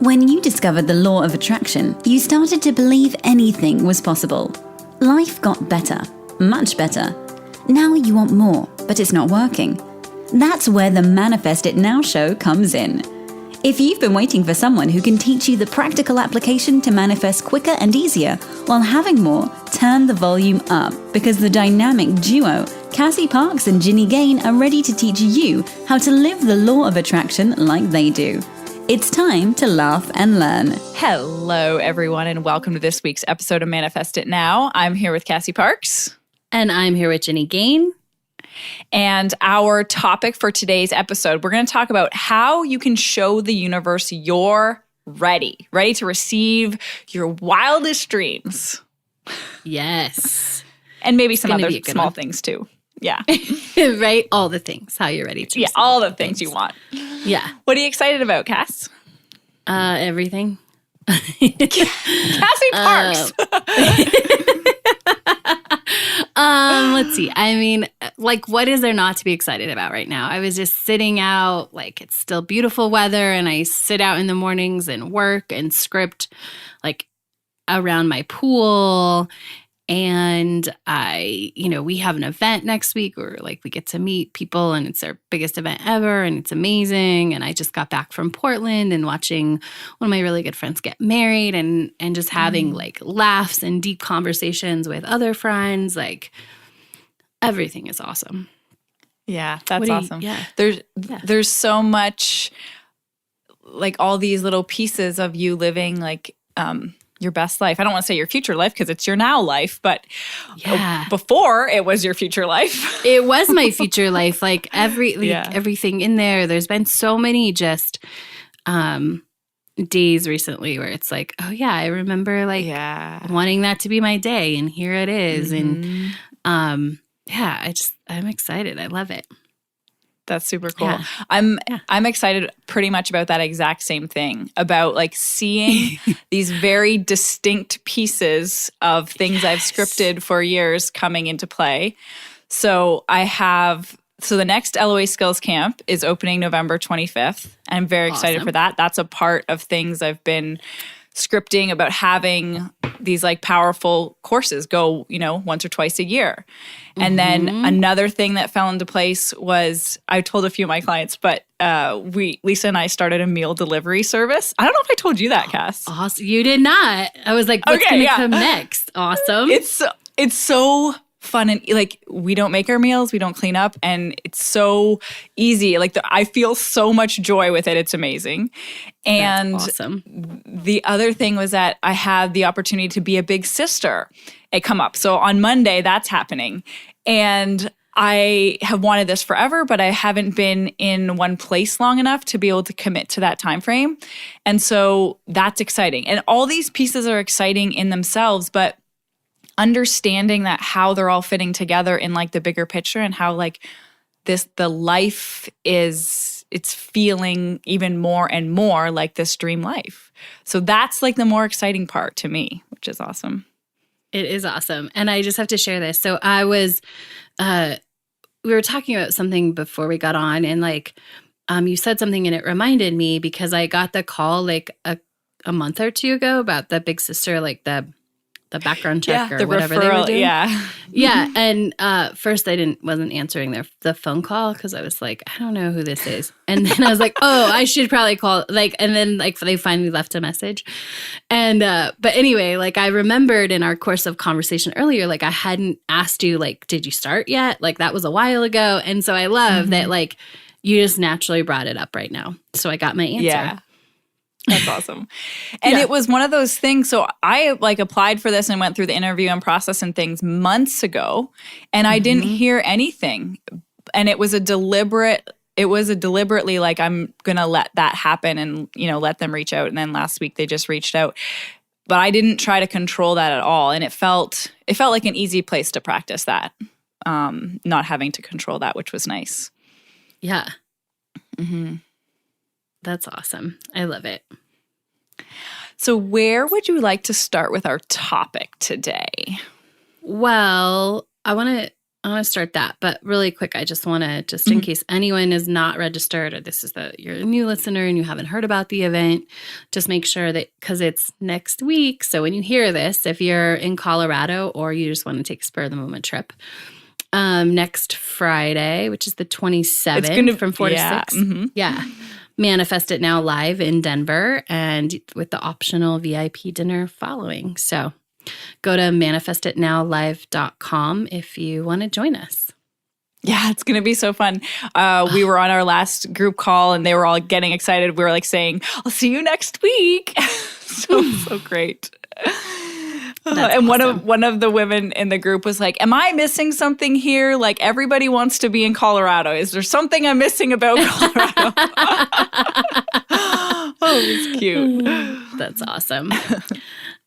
When you discovered the law of attraction, you started to believe anything was possible. Life got better, much better. Now you want more, but it's not working. That's where the Manifest It Now show comes in. If you've been waiting for someone who can teach you the practical application to manifest quicker and easier while having more, turn the volume up, because the dynamic duo, Cassie Parks and Ginny Gain, are ready to teach you how to live the law of attraction like they do. It's time to laugh and learn. Hello, everyone, and welcome to this week's episode of Manifest It Now. I'm here with Cassie Parks. And I'm here with Ginny Gain. And our topic for today's episode, we're going to talk about how you can show the universe you're ready to receive your wildest dreams. Yes. And maybe some other small things too. Yeah. Right? All the things. How you're ready to. Yeah, all the things you want. Yeah. What are you excited about, Cass? Everything. Cassie Parks. Let's see. I mean, like, what is there not to be excited about right now? I was just sitting out, like, it's still beautiful weather, and I sit out in the mornings and work and script, like, around my pool. And we have an event next week where, like, we get to meet people, and it's our biggest event ever, and it's amazing. And I just got back from Portland and watching one of my really good friends get married, and just having like laughs and deep conversations with other friends. Like, everything is awesome. Yeah, that's awesome. Yeah. There's so much, like, all these little pieces of you living, like, your best life. I don't want to say your future life because it's your now life, but before it was your future life. It was my future life. Like, everything in there. There's been so many just days recently where it's like, oh yeah, I remember wanting that to be my day, and here it is. Mm-hmm. And I'm excited. I love it. That's super cool. Yeah. I'm excited pretty much about that exact same thing, about, like, seeing these very distinct pieces of things I've scripted for years coming into play. So the next LOA Skills Camp is opening November 25th. And I'm very excited for that. That's a part of things I've been scripting about, having these, like, powerful courses go, once or twice a year. And then another thing that fell into place was, I told a few of my clients, but Lisa and I started a meal delivery service. I don't know if I told you that, Cass. Awesome. You did not. I was like, what's going to come next? Awesome. It's so fun, and, like, we don't make our meals, we don't clean up, and it's so easy. Like, I feel so much joy with it. It's amazing. And that's awesome. The other thing was that I had the opportunity to be a big sister at Come Up. So on Monday, that's happening. And I have wanted this forever, but I haven't been in one place long enough to be able to commit to that time frame. And so that's exciting. And all these pieces are exciting in themselves, but understanding that how they're all fitting together in, like, the bigger picture, and how, like, the life it's feeling even more and more like this dream life. So that's, like, the more exciting part to me, which is awesome. It is awesome. And I just have to share this. So I was, we were talking about something before we got on, and, like, you said something and it reminded me, because I got the call, like, a month or two ago about the big sister, like the background check or whatever they were doing. Yeah. Yeah. And first I wasn't answering the phone call, because I was like, I don't know who this is. And then I was like, oh, I should probably call, like, and then, like, they finally left a message. And but anyway, like, I remembered in our course of conversation earlier, like, I hadn't asked you, like, did you start yet? Like, that was a while ago. And so I love that, like, you just naturally brought it up right now. So I got my answer. Yeah. That's awesome. And it was one of those things. So I, like, applied for this and went through the interview and process and things months ago, and I didn't hear anything. And it was deliberately, like, I'm going to let that happen and, let them reach out. And then last week they just reached out. But I didn't try to control that at all. And it felt like an easy place to practice that, not having to control that, which was nice. Yeah. Mm-hmm. That's awesome. I love it. So where would you like to start with our topic today? Well, I want to want to start that. But really quick, I just want to, just in case anyone is not registered or this is you're a new listener and you haven't heard about the event, just make sure that, because it's next week. So when you hear this, if you're in Colorado or you just want to take a spur of the moment trip, next Friday, which is the 27th from 4 to 6. Yeah. Manifest It Now live in Denver and with the optional VIP dinner following. So go to manifestitnowlive.com if you want to join us. Yeah, it's going to be so fun. We were on our last group call and they were all getting excited. We were like saying, I'll see you next week. so great. And awesome. one of the women in the group was like, am I missing something here? Like everybody wants to be in Colorado. Is there something I'm missing about Colorado? Oh, it's cute. That's awesome.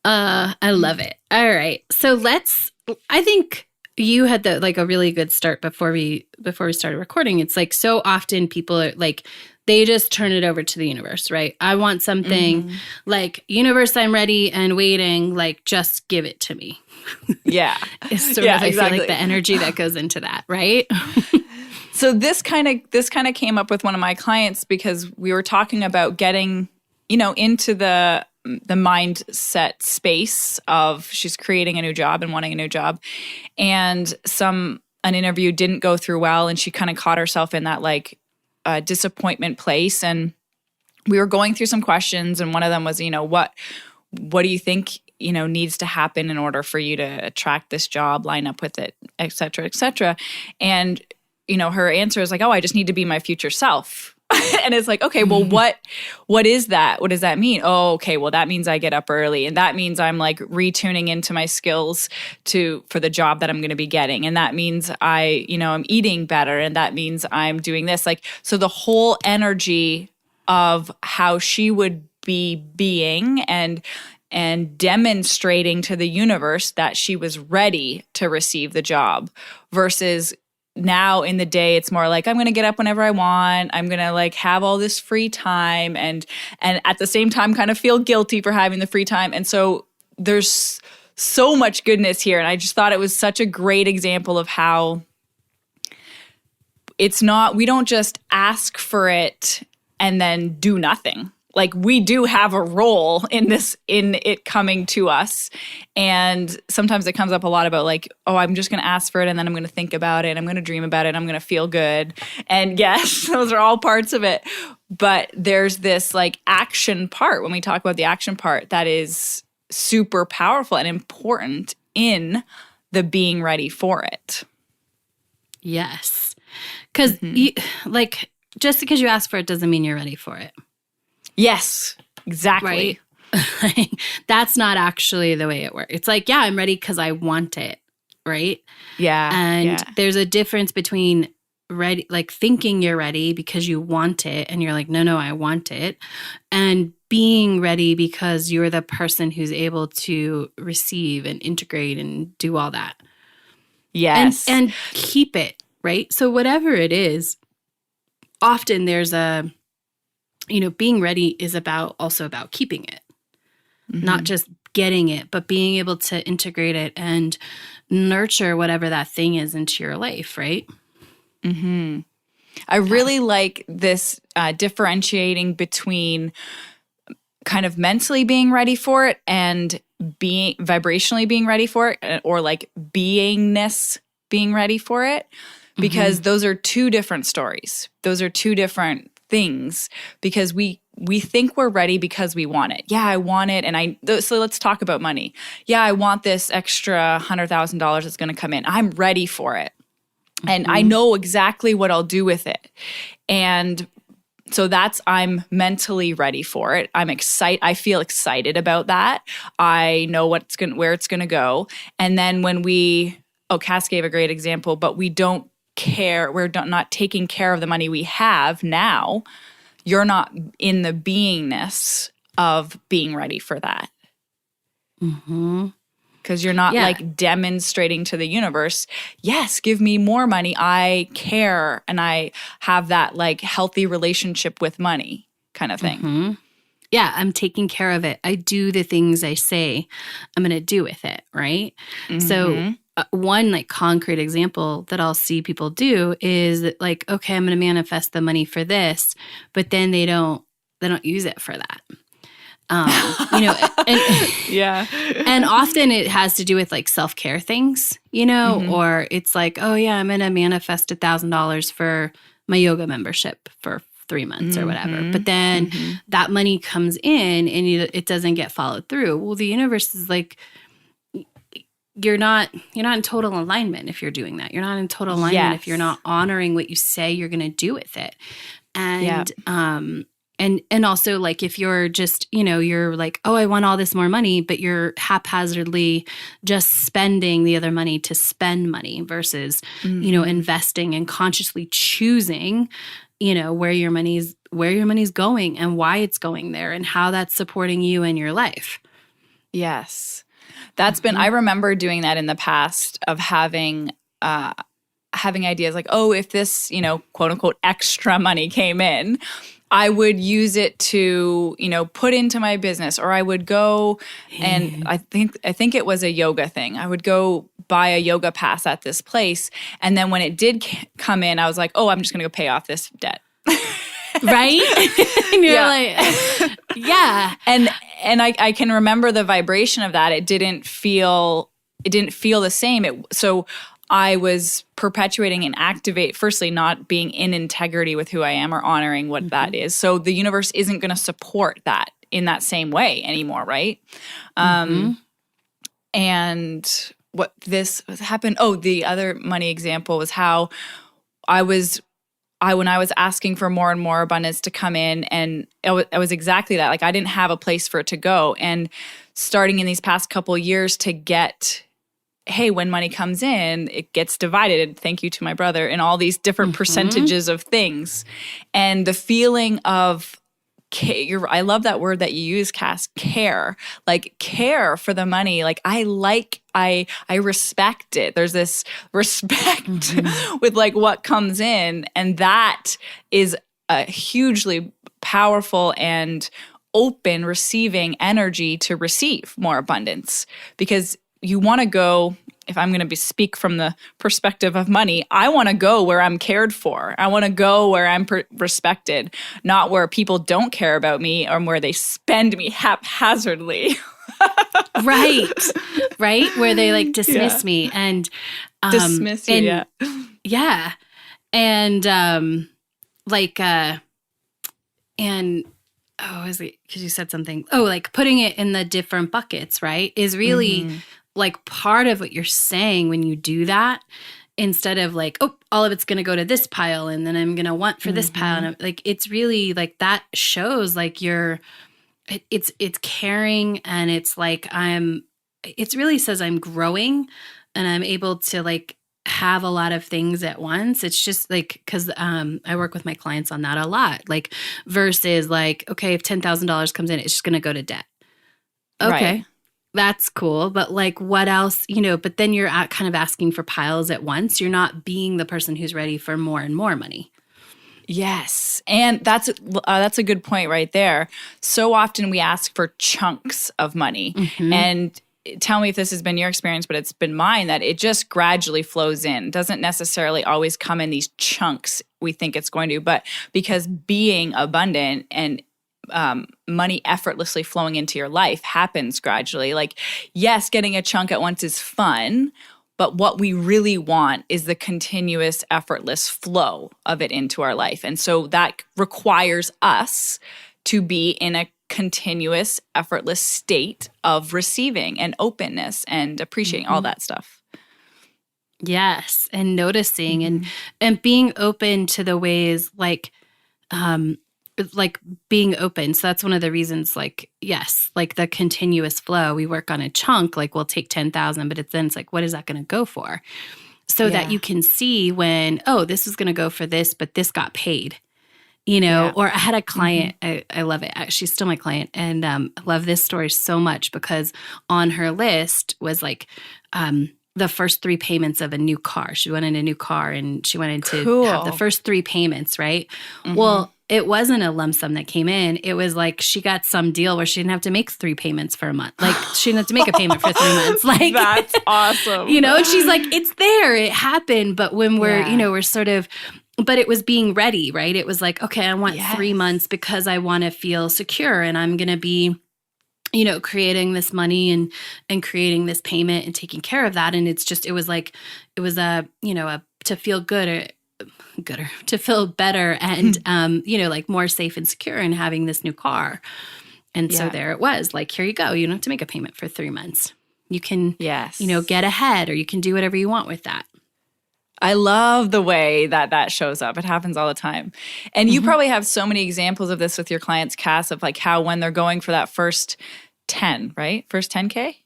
I love it. All right. So I think you had a really good start before we started recording. It's like so often people are like, they just turn it over to the universe, right? I want something like, universe, I'm ready and waiting, like just give it to me. Yeah. It's sort of, I feel like the energy that goes into that, right? So this kind of came up with one of my clients because we were talking about getting, into the mindset space of she's creating a new job and wanting a new job. And an interview didn't go through well and she kind of caught herself in that disappointment place. And we were going through some questions and one of them was, what do you think, needs to happen in order for you to attract this job, line up with it, et cetera, et cetera. And, her answer is like, oh, I just need to be my future self. And it's like, okay, well, what is that? What does that mean? Oh, okay, well, that means I get up early. And that means I'm like retuning into my skills for the job that I'm going to be getting. And that means I'm eating better. And that means I'm doing this. Like, so the whole energy of how she would be being and demonstrating to the universe that she was ready to receive the job versus now in the day, it's more like I'm going to get up whenever I want. I'm going to have all this free time and at the same time kind of feel guilty for having the free time. And so there's so much goodness here. And I just thought it was such a great example of how we don't just ask for it and then do nothing. Like we do have a role in it coming to us. And sometimes it comes up a lot about like, oh, I'm just going to ask for it and then I'm going to think about it. I'm going to dream about it. I'm going to feel good. And yes, those are all parts of it. But there's this action part when we talk about the action part that is super powerful and important in the being ready for it. Yes. Because just because you ask for it doesn't mean you're ready for it. Yes, exactly. Right? That's not actually the way it works. It's like, yeah, I'm ready because I want it, right? Yeah. And there's a difference between ready, thinking you're ready because you want it and you're like, no, I want it. And being ready because you're the person who's able to receive and integrate and do all that. Yes. And keep it, right? So whatever it is, often there's being ready is also about keeping it, not just getting it, but being able to integrate it and nurture whatever that thing is into your life, right? Mm-hmm. I really like this differentiating between kind of mentally being ready for it and being vibrationally being ready for it, or beingness being ready for it, because those are two different stories. Those are two different things, because we think we're ready because we want it. Yeah, I want it. And so let's talk about money. Yeah, I want this extra $100,000 that's going to come in. I'm ready for it. And I know exactly what I'll do with it. And so I'm mentally ready for it. I'm excited. I feel excited about that. I know where it's going to go. And then when Cass gave a great example, but we don't care, we're not taking care of the money we have now, you're not in the beingness of being ready for that. Because you're not demonstrating to the universe, yes, give me more money. I care and I have that healthy relationship with money kind of thing. Yeah, I'm taking care of it. I do the things I say I'm going to do with it, right? So one like concrete example that I'll see people do is that, like, okay, I'm going to manifest the money for this, but then they don't use it for that. Yeah. And often it has to do with like self-care things, or it's like, oh yeah, I'm going to manifest $1,000 for my yoga membership for 3 months or whatever. But then that money comes in and it doesn't get followed through. Well, the universe is like, you're not in total alignment if you're doing that. You're not in total alignment if you're not honoring what you say you're going to do with it. And and also, like, if you're just, you're like, oh, I want all this more money, but you're haphazardly just spending the other money to spend money versus, investing and consciously choosing, where your money's going and why it's going there and how that's supporting you in your life. Yes. That's been, I remember doing that in the past of having ideas like, oh, if this, quote unquote, extra money came in, I would use it to, put into my business, or I would go and I think it was a yoga thing. I would go buy a yoga pass at this place. And then when it did come in, I was like, oh, I'm just going to go pay off this debt. Right? And you're like, yeah. And I can remember the vibration of that. It didn't feel the same. So I was perpetuating and firstly, not being in integrity with who I am or honoring what that is. So the universe isn't going to support that in that same way anymore, right? And what this happened, the other money example was how when I was asking for more and more abundance to come in, and it was exactly that. Like, I didn't have a place for it to go. And starting in these past couple years to get, hey, when money comes in, it gets divided, thank you to my brother, in all these different percentages of things. And the feeling of I love that word that you use, Cass, care. Like, care for the money. Like, I respect it. There's this respect with like what comes in. And that is a hugely powerful and open receiving energy to receive more abundance, because you want to go, if I'm going to speak from the perspective of money, I want to go where I'm cared for. I want to go where I'm respected, not where people don't care about me or where they spend me haphazardly. Right. Where they like dismiss me and dismiss you. And, yeah. And is it because you said something? Oh, like putting it in the different buckets, right? Is really like part of what you're saying when you do that, instead of like, oh, all of it's going to go to this pile and then I'm going to want for this pile. And like, it's really like that shows like it's caring, and it's like it really says I'm growing and I'm able to like have a lot of things at once. It's just like, because I work with my clients on that a lot, like versus like, okay, if $10,000 comes in, it's just going to go to debt. Okay. Right. That's cool. But like, what else, but then you're kind of asking for piles at once. You're not being the person who's ready for more and more money. Yes. And that's a good point right there. So often we ask for chunks of money. And tell me if this has been your experience, but it's been mine, that it just gradually flows in. It doesn't necessarily always come in these chunks we think it's going to, but because being abundant and money effortlessly flowing into your life happens gradually. Like, yes, getting a chunk at once is fun, but what we really want is the continuous, effortless flow of it into our life. And so that requires us to be in a continuous, effortless state of receiving and openness and appreciating all that stuff. Yes. And noticing and being open to the ways like being open. So that's one of the reasons, like, yes, like the continuous flow, we work on a chunk, like we'll take 10,000, but it's like, what is that going to go for? So that you can see when, oh, this is going to go for this, but this got paid, or I had a client, I love it. She's still my client. And I love this story so much because on her list was like, the first 3 payments of a new car. She wanted a new car and she wanted to have the first 3 payments, right? Well, it wasn't a lump sum that came in. It was like she got some deal where she didn't have to make 3 payments for a month. Like she didn't have to make a payment for 3 months. Like that's awesome. And she's like, it's there, it happened. But when we're, we're sort of, but it was being ready, right? It was like, okay, I want 3 months because I want to feel secure and I'm going to be, creating this money and creating this payment and taking care of that. And it was to feel to feel better and, like more safe and secure in having this new car. And so there it was, like, here you go. You don't have to make a payment for 3 months. You can, get ahead, or you can do whatever you want with that. I love the way that shows up. It happens all the time. And you probably have so many examples of this with your clients, Cass, of like how when they're going for that first 10, right? First 10K?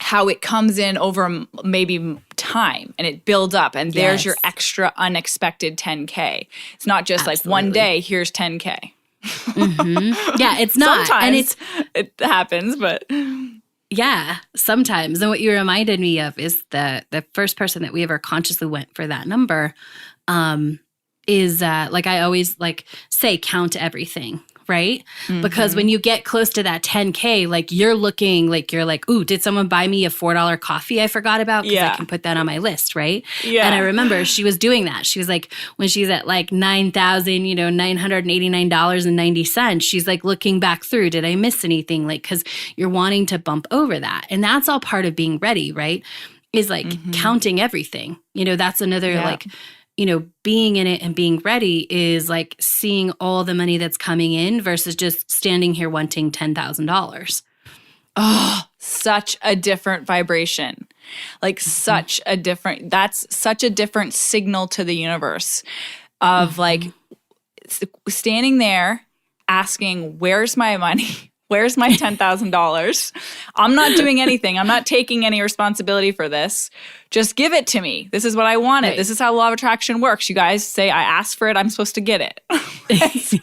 How it comes in over maybe time and it builds up and there's your extra unexpected 10K. It's not just like one day, here's 10K. Yeah, it's not. Sometimes it happens, but... Yeah, sometimes. And what you reminded me of is the first person that we ever consciously went for that number is like I always like say count everything, right? Because when you get close to that 10K, like you're like, ooh, did someone buy me a $4 coffee I forgot about? Because I can put that on my list, right? Yeah. And I remember she was doing that. She was like, when she's at like $9,989.90, she's like looking back through, did I miss anything? Like, because you're wanting to bump over that. And that's all part of being ready, right? Is like counting everything. That's another like, being in it and being ready is like seeing all the money that's coming in versus just standing here wanting $10,000. Oh, such a different vibration. Like that's such a different signal to the universe of like standing there asking, where's my money? Where's my $10,000? I'm not doing anything. I'm not taking any responsibility for this. Just give it to me. This is what I wanted. Right. This is how law of attraction works. You guys say, I asked for it. I'm supposed to get it. So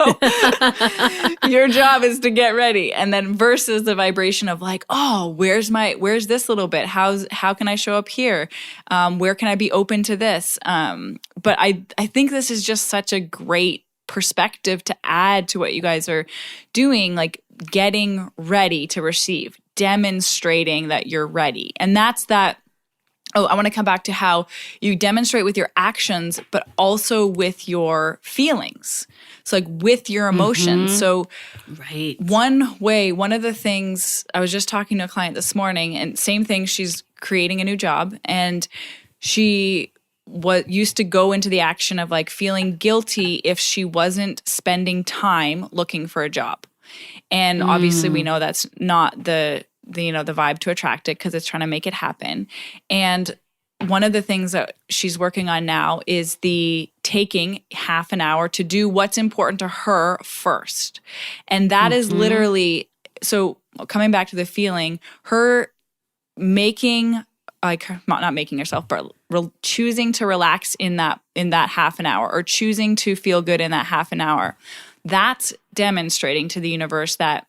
your job is to get ready. And then versus the vibration of like, oh, where's this little bit? How can I show up here? Where can I be open to this? But I think this is just such a great perspective to add to what you guys are doing, like getting ready to receive, demonstrating that you're ready. And that's that. Oh, I want to come back to how you demonstrate with your actions, but also with your feelings. So like with your emotions. So one of the things, I was just talking to a client this morning and same thing, she's creating a new job and she used to go into the action of like feeling guilty if she wasn't spending time looking for a job. And obviously we know that's not the vibe to attract it because it's trying to make it happen. And one of the things that she's working on now is the taking half an hour to do what's important to her first. And that is literally, so coming back to the feeling, her making like not making herself, but choosing to relax in that half an hour or choosing to feel good in that half an hour. That's demonstrating to the universe that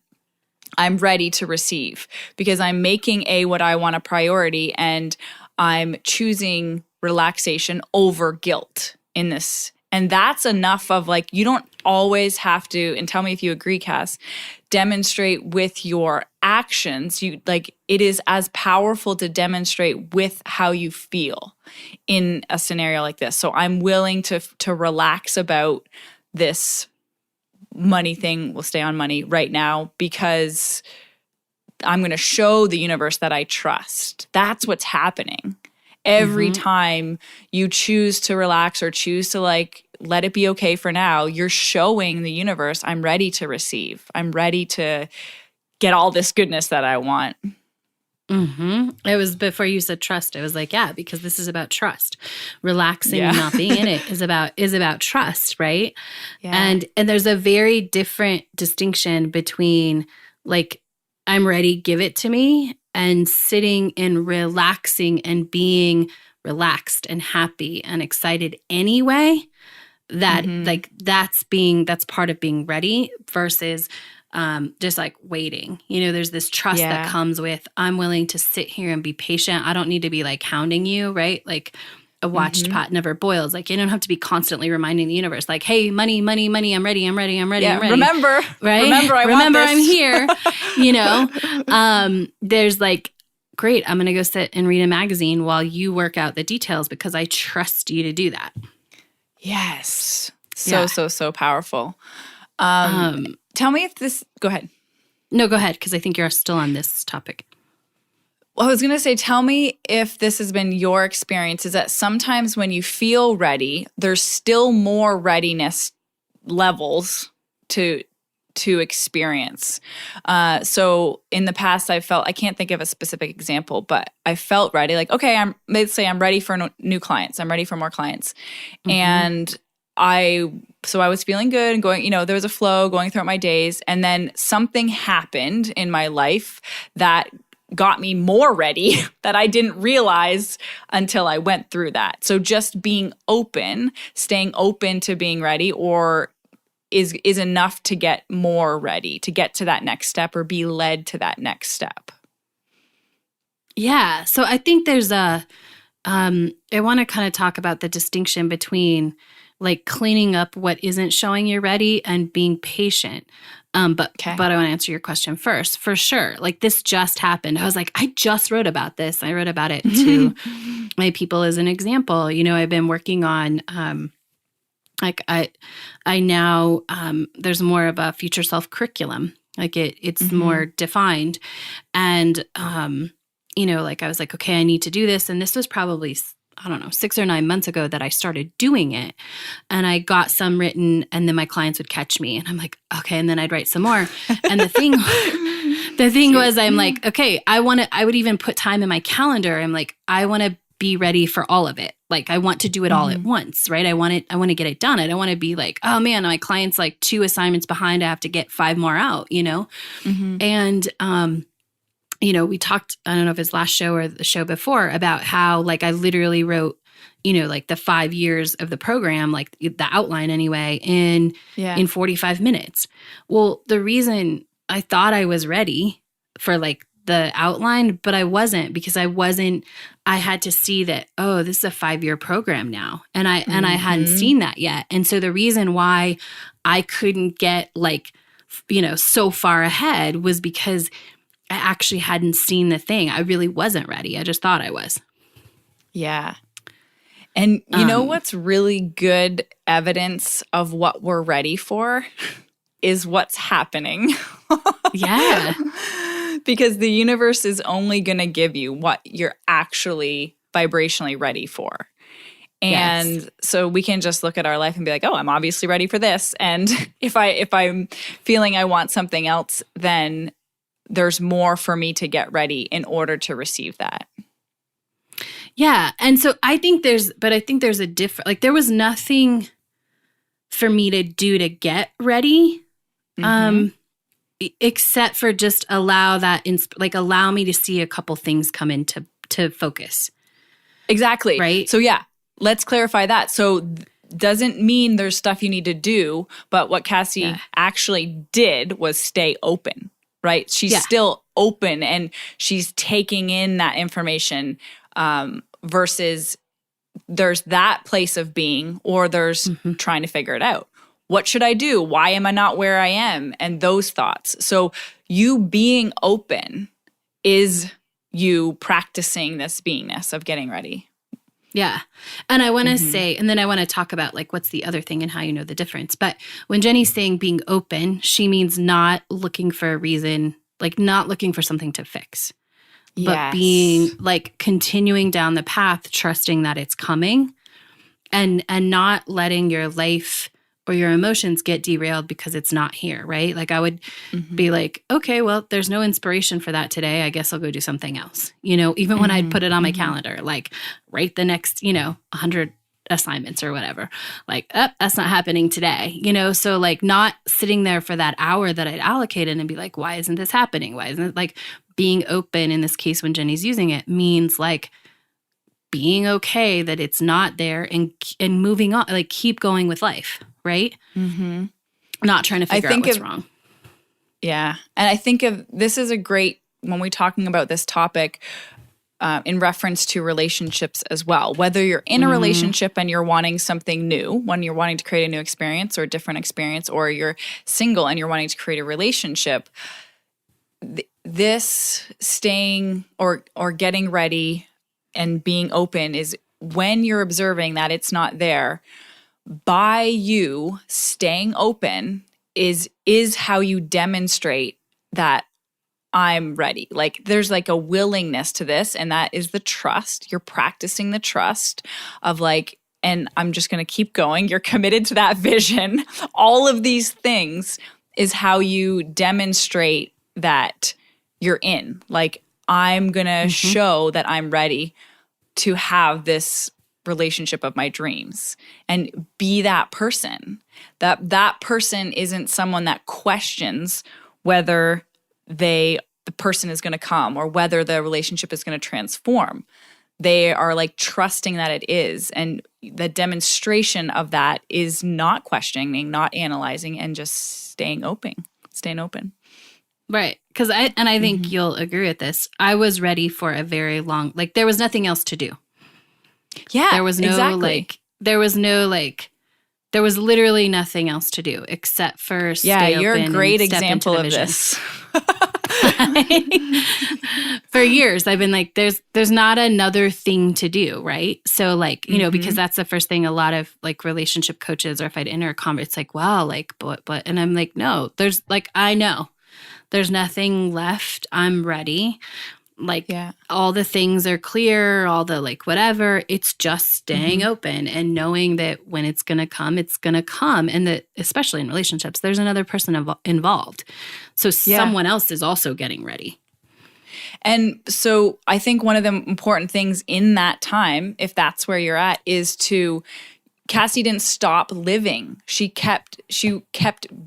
I'm ready to receive because I'm making what I want a priority and I'm choosing relaxation over guilt in this. And that's enough of like, you don't always have to, and tell me if you agree, Cass, demonstrate with your actions. It is as powerful to demonstrate with how you feel in a scenario like this. So I'm willing to relax about this money thing. We'll stay on money right now because I'm going to show the universe that I trust. That's what's happening. Every time you choose to relax or choose to like let it be okay for now, you're showing the universe I'm ready to receive. I'm ready to get all this goodness that I want. It was before you said trust. I was like, yeah, because this is about trust. Relaxing and not being in it is about trust, right? Yeah. And there's a very different distinction between like, I'm ready, give it to me, and sitting and relaxing and being relaxed and happy and excited anyway. That like that's part of being ready versus just like waiting. There's this trust that comes with I'm willing to sit here and be patient. I don't need to be like hounding you, right? Like a watched pot never boils. Like, you don't have to be constantly reminding the universe, like, hey, money, money, money, I'm ready, I'm ready, I'm ready, I'm ready. Remember, right? Remember, I'm here. There's like, great, I'm going to go sit and read a magazine while you work out the details because I trust you to do that. Yes. So powerful. Tell me if this, go ahead. No, go ahead, because I think you're still on this topic. Well, I was going to say, tell me if this has been your experience, is that sometimes when you feel ready, there's still more readiness levels to experience. So in the past, I can't think of a specific example, but I felt ready. Like, okay, let's say I'm ready for new clients. I'm ready for more clients. And I was feeling good and going, there was a flow going throughout my days. And then something happened in my life that got me more ready that I didn't realize until I went through that. So just being open, staying open to being ready, or is enough to get more ready, to get to that next step or be led to that next step. Yeah. So I think there's I want to kind of talk about the distinction between like cleaning up what isn't showing you're ready and being patient. But I want to answer your question first. For sure. Like, this just happened. I was like, I just wrote about this. I wrote about it to my people as an example. I've been working on, I now, there's more of a future self curriculum. Like it's more defined. And, like I was like, okay, I need to do this. And this was probably, I don't know, 6 or 9 months ago that I started doing it. And I got some written, and then my clients would catch me. And I'm like, okay. And then I'd write some more. And the thing was, I'm like, okay, I would even put time in my calendar. I'm like, I want to be ready for all of it. Like, I want to do it all at once, right? I want to get it done. I don't want to be like, oh man, my client's like 2 assignments behind. I have to get 5 more out, And, we talked, I don't know if it's last show or the show before, about how like I literally wrote, like the 5 years of the program, like the outline anyway, in 45 minutes. Well, the reason I thought I was ready for like the outline, but I wasn't, because I had to see that, oh, this is a 5-year program now. And I hadn't seen that yet. And so the reason why I couldn't get like, so far ahead was because I actually hadn't seen the thing. I really wasn't ready. I just thought I was. Yeah. And you know what's really good evidence of what we're ready for is what's happening. Yeah. Because the universe is only going to give you what you're actually vibrationally ready for. And so we can just look at our life and be like, oh, I'm obviously ready for this. And if I'm feeling I want something else, then there's more for me to get ready in order to receive that. Yeah. And so I think there's a different, like there was nothing for me to do to get ready, except for just allow me to see a couple things come into focus. Exactly. Right. So yeah, let's clarify that. So doesn't mean there's stuff you need to do, but what Cassie actually did was stay open. Right? She's still open and she's taking in that information versus there's that place of being, or there's trying to figure it out. What should I do? Why am I not where I am? And those thoughts. So you being open is you practicing this beingness of getting ready. Yeah. And I want to say, and then I want to talk about like what's the other thing and how you know the difference. But when Jenny's saying being open, she means not looking for a reason, like not looking for something to fix, but being like continuing down the path, trusting that it's coming, and not letting your life or your emotions get derailed because it's not here, right? Like I would be like, okay, well, there's no inspiration for that today. I guess I'll go do something else. Even when I'd put it on my calendar, like write the next, 100 assignments or whatever. Like, that's not happening today, So like not sitting there for that hour that I'd allocated and be like, why isn't this happening? Why isn't it like being open in this case when Jenny's using it means like being okay that it's not there and moving on, like keep going with life. Right? Not trying to figure out what's wrong. Yeah. And I think of this is a great, when we're talking about this topic, in reference to relationships as well. Whether you're in a relationship and you're wanting something new, when you're wanting to create a new experience or a different experience, or you're single and you're wanting to create a relationship, this staying or getting ready and being open is when you're observing that it's not there. By you staying open is how you demonstrate that I'm ready. Like there's like a willingness to this, and that is the trust. You're practicing the trust of like, and I'm just going to keep going. You're committed to that vision. All of these things is how you demonstrate that you're in. Like I'm going to show that I'm ready to have this relationship of my dreams and be that person. That person isn't someone that questions whether the person is going to come or whether the relationship is going to transform. They are like trusting that it is. And the demonstration of that is not questioning, not analyzing, and just staying open. Right. Because I think you'll agree with this. I was ready for a very long, like there was nothing else to do. Yeah, there was no exactly. there was literally nothing else to do except for stay open. You're a great and step example into the of vision. this. For years, I've been like, there's not another thing to do, right? So like, you know, because that's the first thing a lot of like relationship coaches, or if I'd enter a conversation, it's like, wow, like, but, and I'm like, no, there's like, I know there's nothing left. I'm ready. Like all the things are clear, all the like whatever, it's just staying open and knowing that when it's going to come, it's going to come. And that especially in relationships, there's another person involved. So someone else is also getting ready. And so I think one of the important things in that time, if that's where you're at, is Cassie didn't stop living. She kept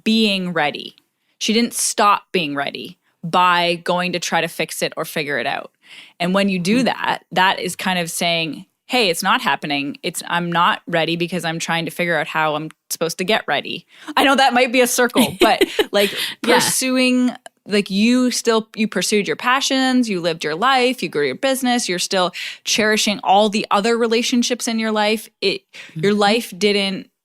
being ready. She didn't stop being ready by going to try to fix it or figure it out. And when you do that, that is kind of saying, hey, it's not happening. I'm not ready because I'm trying to figure out how I'm supposed to get ready. I know that might be a circle, but like pursuing, like you pursued your passions, you lived your life, you grew your business, you're still cherishing all the other relationships in your life.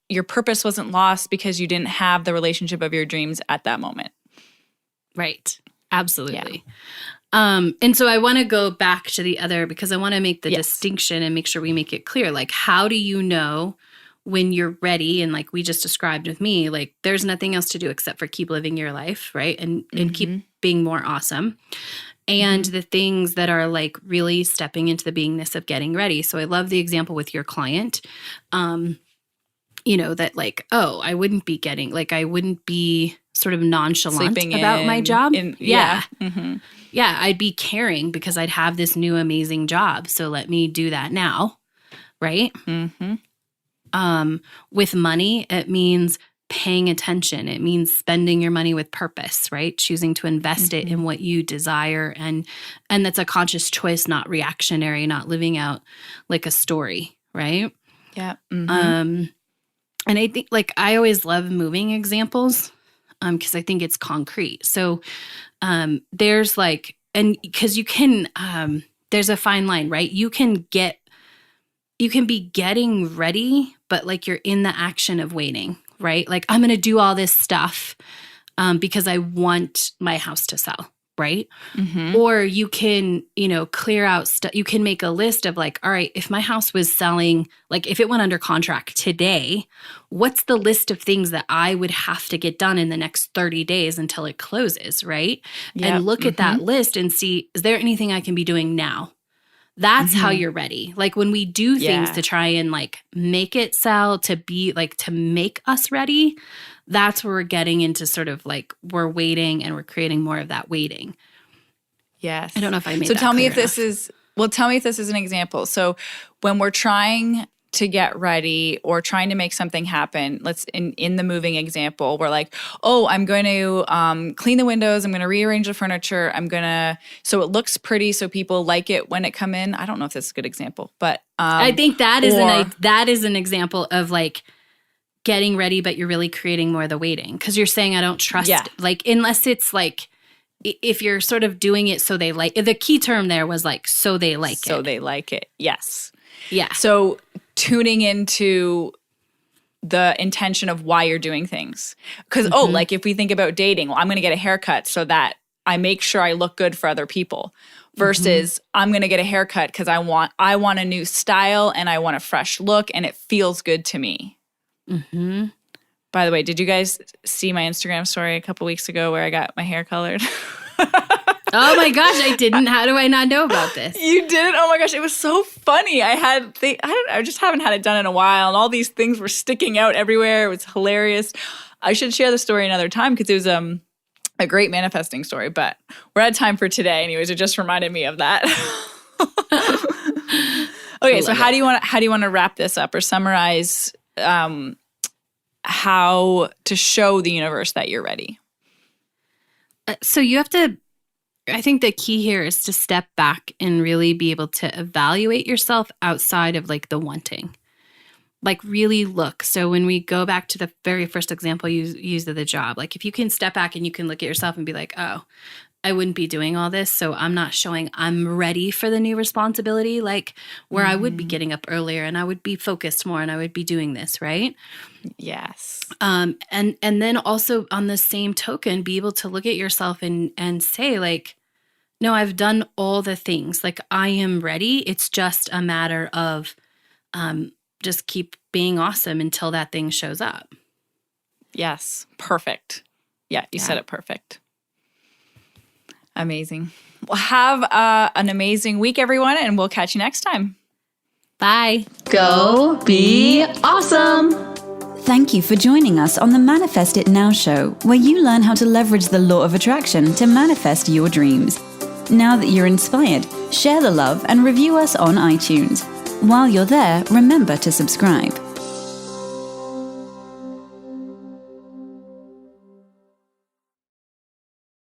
Your purpose wasn't lost because you didn't have the relationship of your dreams at that moment. Right. Absolutely. Yeah. And so I want to go back to the other, because I want to make the distinction and make sure we make it clear. Like, how do you know when you're ready? And like we just described with me, like there's nothing else to do except for keep living your life, right? And keep being more awesome. And the things that are like really stepping into the beingness of getting ready. So I love the example with your client, you know, that like, oh, I wouldn't be sort of nonchalant about my job. Yeah, I'd be caring because I'd have this new amazing job. So let me do that now, right? With money, it means paying attention. It means spending your money with purpose, right? Choosing to invest it in what you desire. And that's a conscious choice, not reactionary, not living out like a story, right? Yeah. And I think like I always love moving examples because I think it's concrete. So there's like, and because you can, there's a fine line, right? You can be getting ready, but like you're in the action of waiting, right? Like I'm going to do all this stuff because I want my house to sell, right? Or you can, you know, clear out stuff. You can make a list of like, all right, if my house was selling, like if it went under contract today, what's the list of things that I would have to get done in the next 30 days until it closes, right? And look at that list and see, is there anything I can be doing now? That's how you're ready. Like when we do things to try and like make it sell, to be like, to make us ready, that's where we're getting into sort of like we're waiting and we're creating more of that waiting. Yes. I don't know if I made so that tell me clear if this is, well, tell me if this is an example. So when we're trying to get ready or trying to make something happen, let's in the moving example, we're like, oh, I'm going to clean the windows. I'm going to rearrange the furniture. So it looks pretty so people like it when it come in. I don't know if this is a good example, but I think that is an example of like getting ready, but you're really creating more of the waiting. Because you're saying I don't trust, like unless it's like, if you're sort of doing it so they like, the key term there was like, so they like it. So they like it. Yes. Yeah. So tuning into the intention of why you're doing things. Because, like if we think about dating, well, I'm going to get a haircut so that I make sure I look good for other people versus I'm going to get a haircut because I want a new style and I want a fresh look and it feels good to me. Mm-hmm. By the way, did you guys see my Instagram story a couple weeks ago where I got my hair colored? Oh my gosh, I didn't. How do I not know about this? You did? Oh my gosh, it was so funny. I just haven't had it done in a while, and all these things were sticking out everywhere. It was hilarious. I should share the story another time because it was a great manifesting story, but we're out of time for today. Anyways, it just reminded me of that. Okay, so how do you want to wrap this up or summarize how to show the universe that you're ready? So you have to, I think the key here is to step back and really be able to evaluate yourself outside of like the wanting. Like really look. So when we go back to the very first example you used of the job, like if you can step back and you can look at yourself and be like, oh, I wouldn't be doing all this, so I'm not showing I'm ready for the new responsibility, like where I would be getting up earlier and I would be focused more and I would be doing this, right? Yes. And then also on the same token, be able to look at yourself and say like, no, I've done all the things. Like I am ready. It's just a matter of just keep being awesome until that thing shows up. Yes. Perfect. Yeah, you said it perfect. Amazing. Well, have an amazing week, everyone, and we'll catch you next time. Bye. Go be awesome. Thank you for joining us on the Manifest It Now show, where you learn how to leverage the law of attraction to manifest your dreams. Now that you're inspired, share the love and review us on iTunes. While you're there, remember to subscribe.